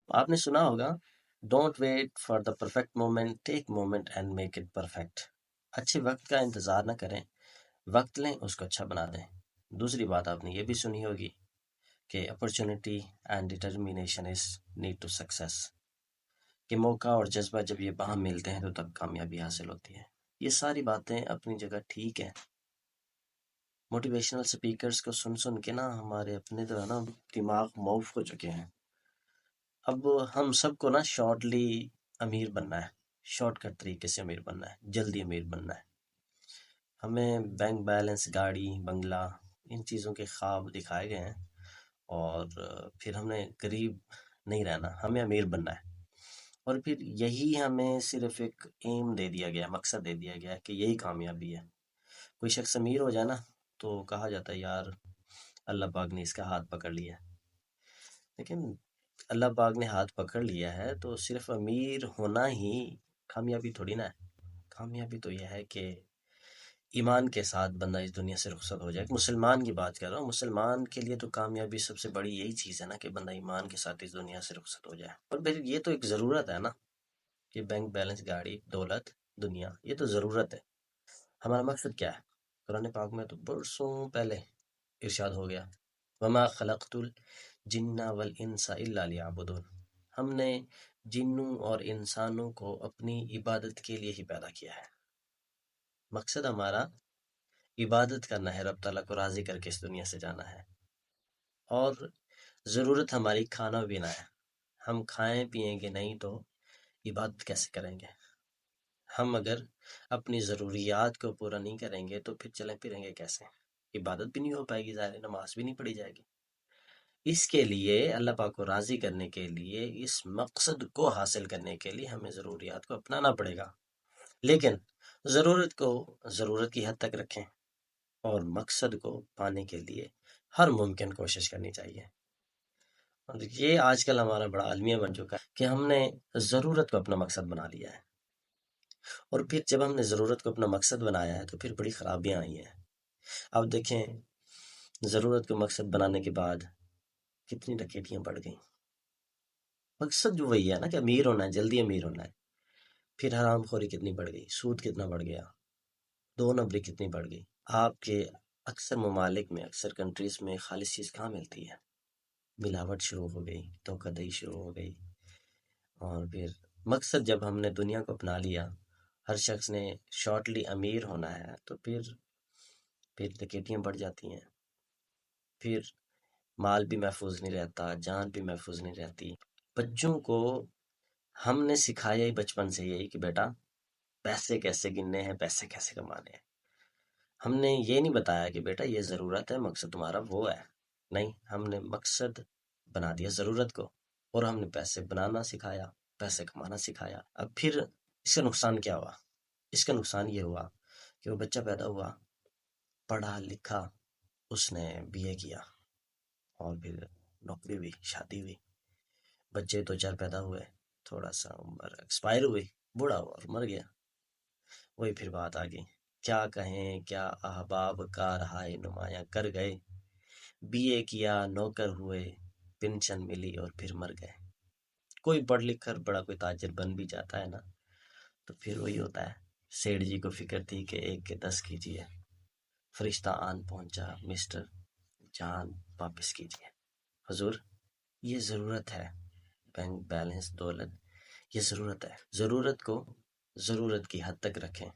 آپ نے سنا ہوگا، don't wait for the perfect moment, take moment and make it perfect. اچھے وقت کا انتظار نہ کریں، وقت لیں، اس کو اچھا بنا دیں۔ دوسری بات آپ نے یہ بھی سنی ہوگی کہ opportunity and determination is need to success, کہ موقع اور جذبہ جب یہ باہم ملتے ہیں تو تب کامیابی حاصل ہوتی ہے۔ یہ ساری باتیں اپنی جگہ ٹھیک ہیں۔ موٹیویشنل سپیکرز کو سن کے نا ہمارے اپنے جو ہے نا دماغ موف ہو چکے ہیں۔ اب ہم سب کو نا شارٹلی امیر بننا ہے، شارٹ کٹ طریقے سے امیر بننا ہے، جلدی امیر بننا ہے۔ ہمیں بینک بیلنس، گاڑی، بنگلہ، ان چیزوں کے خواب دکھائے گئے ہیں، اور پھر ہم نے غریب نہیں رہنا، ہمیں امیر بننا ہے۔ اور پھر یہی ہمیں صرف ایک ایم دے دیا گیا، مقصد دے دیا گیا کہ یہی کامیابی ہے۔ کوئی شخص امیر ہو جائے نا تو کہا جاتا ہے یار اللہ پاک نے اس کا ہاتھ پکڑ لیا۔ لیکن اللہ پاک نے ہاتھ پکڑ لیا ہے تو صرف امیر ہونا ہی کامیابی تھوڑی نا ہے۔ کامیابی تو یہ ہے کہ ایمان کے ساتھ بندہ اس دنیا سے رخصت ہو جائے۔ مسلمان کی بات کر رہا ہوں، مسلمان کے لیے تو کامیابی سب سے بڑی یہی چیز ہے نا کہ بندہ ایمان کے ساتھ اس دنیا سے رخصت ہو جائے۔ اور پھر یہ تو ایک ضرورت ہے نا کہ بینک بیلنس، گاڑی، دولت، دنیا، یہ تو ضرورت ہے۔ ہمارا مقصد کیا ہے؟ قرآن پاک میں تو برسوں پہلے ارشاد ہو گیا، وما خلقت الجن والانس الا لیعبدون، ہم نے جنوں اور انسانوں کو اپنی عبادت کے لیے ہی پیدا کیا ہے۔ مقصد ہمارا عبادت کرنا ہے، رب تعالیٰ کو راضی کر کے اس دنیا سے جانا ہے۔ اور ضرورت ہماری کھانا پینا ہے، ہم کھائیں پیئیں گے نہیں تو عبادت کیسے کریں گے؟ ہم اگر اپنی ضروریات کو پورا نہیں کریں گے تو پھر چلیں پھریں گے کیسے؟ عبادت بھی نہیں ہو پائے گی، ظاہر نماز بھی نہیں پڑھی جائے گی۔ اس کے لیے اللہ پاک کو راضی کرنے کے لیے، اس مقصد کو حاصل کرنے کے لیے ہمیں ضروریات کو اپنانا پڑے گا، لیکن ضرورت کو ضرورت کی حد تک رکھیں، اور مقصد کو پانے کے لیے ہر ممکن کوشش کرنی چاہیے۔ اور یہ آج کل ہمارا بڑا المیہ بن چکا ہے کہ ہم نے ضرورت کو اپنا مقصد بنا لیا ہے، اور پھر جب ہم نے ضرورت کو اپنا مقصد بنایا ہے تو پھر بڑی خرابیاں آئی ہیں۔ اب دیکھیں، ضرورت کو مقصد بنانے کے بعد کتنی ڈکیتیاں بڑھ گئیں۔ مقصد جو وہی ہے نا کہ امیر ہونا ہے، جلدی امیر ہونا ہے، پھر حرام خوری کتنی بڑھ گئی، سود کتنا بڑھ گیا، دو نمبری کتنی بڑھ گئی۔ آپ کے اکثر ممالک میں، اکثر کنٹریز میں خالص چیز کہاں ملتی ہے؟ ملاوٹ شروع ہو گئی، دھوکہ دہی شروع ہو گئی۔ اور پھر مقصد جب ہم نے دنیا کو اپنا لیا، ہر شخص نے شارٹلی امیر ہونا ہے، تو پھر ڈکیتیاں بڑھ جاتی ہیں، پھر مال بھی محفوظ نہیں رہتا، جان بھی محفوظ نہیں رہتی۔ بچوں کو ہم نے سکھایا ہی بچپن سے یہی کہ بیٹا پیسے کیسے گننے ہیں، پیسے کیسے کمانے ہیں۔ ہم نے یہ نہیں بتایا کہ بیٹا یہ ضرورت ہے، مقصد تمہارا وہ ہے، نہیں، ہم نے مقصد بنا دیا ضرورت کو، اور ہم نے پیسے بنانا سکھایا، پیسے کمانا سکھایا۔ اب پھر اس کا نقصان کیا ہوا؟ اس کا نقصان یہ ہوا کہ وہ بچہ پیدا ہوا، پڑھا لکھا، اس نے بی اے کیا، اور پھر نوکری ہوئی، شادی ہوئی، بچے دو چار پیدا ہوئے، تھوڑا سا عمر ایکسپائر ہوئی، بوڑھا ہوا اور مر گیا۔ وہی پھر بات آ گئی، کیا کہیں کیا احباب کا رہائے نمایاں کر گئے، بی اے کیا، نوکر ہوئے، پینشن ملی اور پھر مر گئے۔ کوئی پڑھ لکھ کر بڑا کوئی تاجر بن بھی جاتا ہے نا، تو پھر وہی ہوتا ہے، سیٹھ جی کو فکر تھی کہ 1 کے 10 کیجیے، فرشتہ آن پہنچا، مسٹر جان واپس کیجیے۔ حضور یہ ضرورت ہے، بینک بیلنس، دولت، یہ ضرورت ہے۔ ضرورت کو ضرورت کی حد تک رکھیں،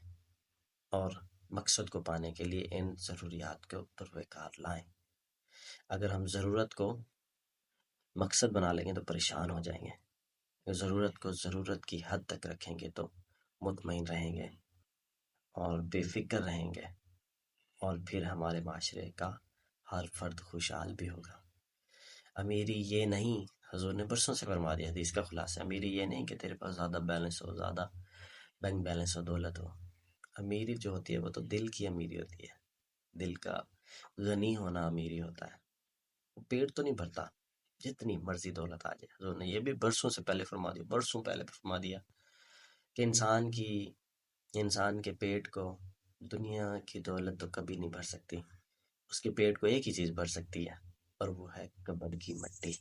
اور مقصد کو پانے کے لیے ان ضروریات کے اوپر کار لائیں۔ اگر ہم ضرورت کو مقصد بنا لیں گے تو پریشان ہو جائیں گے، ضرورت کو ضرورت کی حد تک رکھیں گے تو مطمئن رہیں گے اور بے فکر رہیں گے، اور پھر ہمارے معاشرے کا ہر فرد خوشحال بھی ہوگا۔ امیری یہ نہیں، حضور نے برسوں سے فرما دیا، حدیث کا خلاصہ، امیری یہ نہیں کہ تیرے پاس زیادہ بیلنس ہو، زیادہ بینک بیلنس ہو، دولت ہو۔ امیری جو ہوتی ہے وہ تو دل کی امیری ہوتی ہے، دل کا غنی ہونا امیری ہوتا ہے۔ وہ پیٹ تو نہیں بھرتا جتنی مرضی دولت آ جائے۔ حضور نے یہ بھی برسوں سے پہلے فرما دیا، برسوں پہلے فرما دیا کہ انسان کے پیٹ کو دنیا کی دولت تو کبھی نہیں بھر سکتی، اس کے پیٹ کو ایک ہی چیز بھر سکتی ہے، اور وہ ہے قبر کی مٹی۔